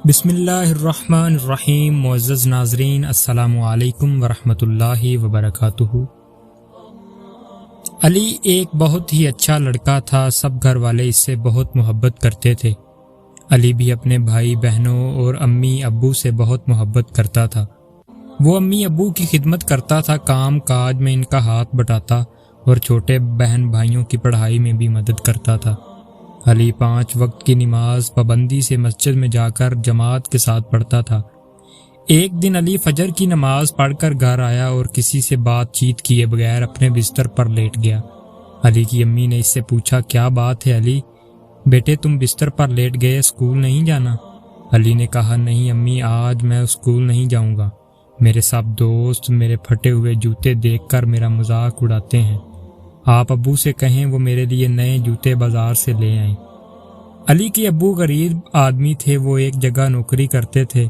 بسم اللہ الرحمن الرحیم۔ معزز ناظرین، السلام علیکم ورحمۃ اللہ وبرکاتہ۔ علی ایک بہت ہی اچھا لڑکا تھا، سب گھر والے اس سے بہت محبت کرتے تھے۔ علی بھی اپنے بھائی بہنوں اور امی ابو سے بہت محبت کرتا تھا۔ وہ امی ابو کی خدمت کرتا تھا، کام کاج میں ان کا ہاتھ بٹاتا اور چھوٹے بہن بھائیوں کی پڑھائی میں بھی مدد کرتا تھا۔ علی 5 وقت کی نماز پابندی سے مسجد میں جا کر جماعت کے ساتھ پڑھتا تھا۔ ایک دن علی فجر کی نماز پڑھ کر گھر آیا اور کسی سے بات چیت کیے بغیر اپنے بستر پر لیٹ گیا۔ علی کی امی نے اس سے پوچھا، کیا بات ہے علی؟ بیٹے تم بستر پر لیٹ گئے، اسکول نہیں جانا؟ علی نے کہا، نہیں امی، آج میں اسکول نہیں جاؤں گا۔ میرے سب دوست میرے پھٹے ہوئے جوتے دیکھ کر میرا مذاق اڑاتے ہیں۔ آپ ابو سے کہیں وہ میرے لیے نئے جوتے بازار سے لے آئیں۔ علی کے ابو غریب آدمی تھے، وہ ایک جگہ نوکری کرتے تھے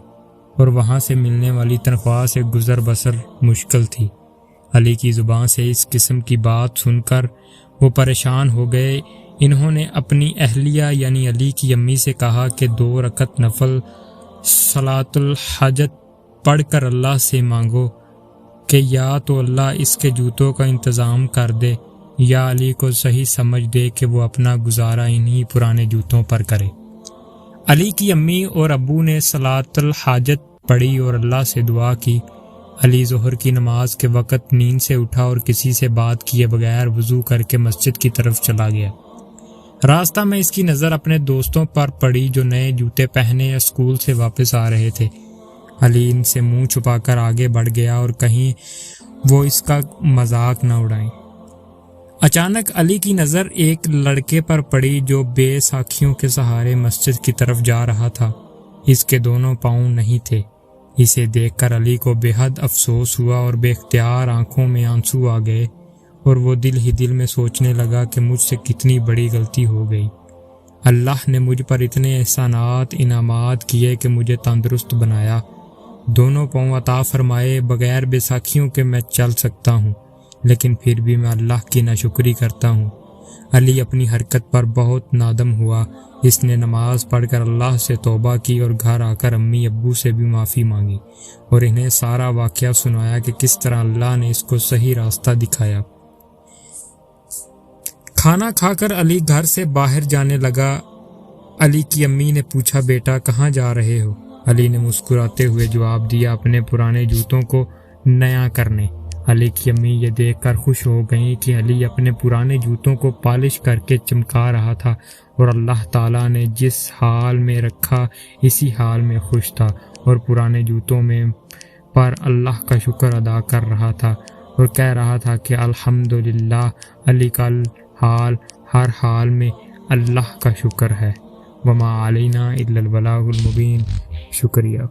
اور وہاں سے ملنے والی تنخواہ سے گزر بسر مشکل تھی۔ علی کی زبان سے اس قسم کی بات سن کر وہ پریشان ہو گئے۔ انہوں نے اپنی اہلیہ یعنی علی کی امی سے کہا کہ 2 رکعت نفل صلاۃ الحاجت پڑھ کر اللہ سے مانگو کہ یا تو اللہ اس کے جوتوں کا انتظام کر دے یا علی کو صحیح سمجھ دے کہ وہ اپنا گزارا انہی پرانے جوتوں پر کرے۔ علی کی امی اور ابو نے صلاۃ الحاجت پڑھی اور اللہ سے دعا کی۔ علی ظہر کی نماز کے وقت نیند سے اٹھا اور کسی سے بات کیے بغیر وضو کر کے مسجد کی طرف چلا گیا۔ راستہ میں اس کی نظر اپنے دوستوں پر پڑی جو نئے جوتے پہنے یا اسکول سے واپس آ رہے تھے۔ علی ان سے منہ چھپا کر آگے بڑھ گیا اور کہیں وہ اس کا مذاق نہ اڑائیں۔ اچانک علی کی نظر ایک لڑکے پر پڑی جو بے ساکھیوں کے سہارے مسجد کی طرف جا رہا تھا۔ اس کے دونوں پاؤں نہیں تھے۔ اسے دیکھ کر علی کو بے حد افسوس ہوا اور بے اختیار آنکھوں میں آنسو آ گئے اور وہ دل ہی دل میں سوچنے لگا کہ مجھ سے کتنی بڑی غلطی ہو گئی۔ اللہ نے مجھ پر اتنے احسانات انعامات کیے کہ مجھے تندرست بنایا، دونوں پاؤں عطا فرمائے، بغیر بے ساکھیوں کے میں چل سکتا ہوں، لیکن پھر بھی میں اللہ کی ناشکری کرتا ہوں۔ علی اپنی حرکت پر بہت نادم ہوا۔ اس نے نماز پڑھ کر اللہ سے توبہ کی اور گھر آ کر امی ابو سے بھی معافی مانگی اور انہیں سارا واقعہ سنایا کہ کس طرح اللہ نے اس کو صحیح راستہ دکھایا۔ کھانا کھا کر علی گھر سے باہر جانے لگا۔ علی کی امی نے پوچھا، بیٹا کہاں جا رہے ہو؟ علی نے مسکراتے ہوئے جواب دیا، اپنے پرانے جوتوں کو نیا کرنے۔ علی کی امی یہ دیکھ کر خوش ہو گئیں کہ علی اپنے پرانے جوتوں کو پالش کر کے چمکا رہا تھا اور اللہ تعالیٰ نے جس حال میں رکھا اسی حال میں خوش تھا اور پرانے جوتوں میں پر اللہ کا شکر ادا کر رہا تھا اور کہہ رہا تھا کہ الحمدللہ، علی کا حال ہر حال میں اللہ کا شکر ہے۔ وما علینا الا البلاغ المبین۔ شکریہ۔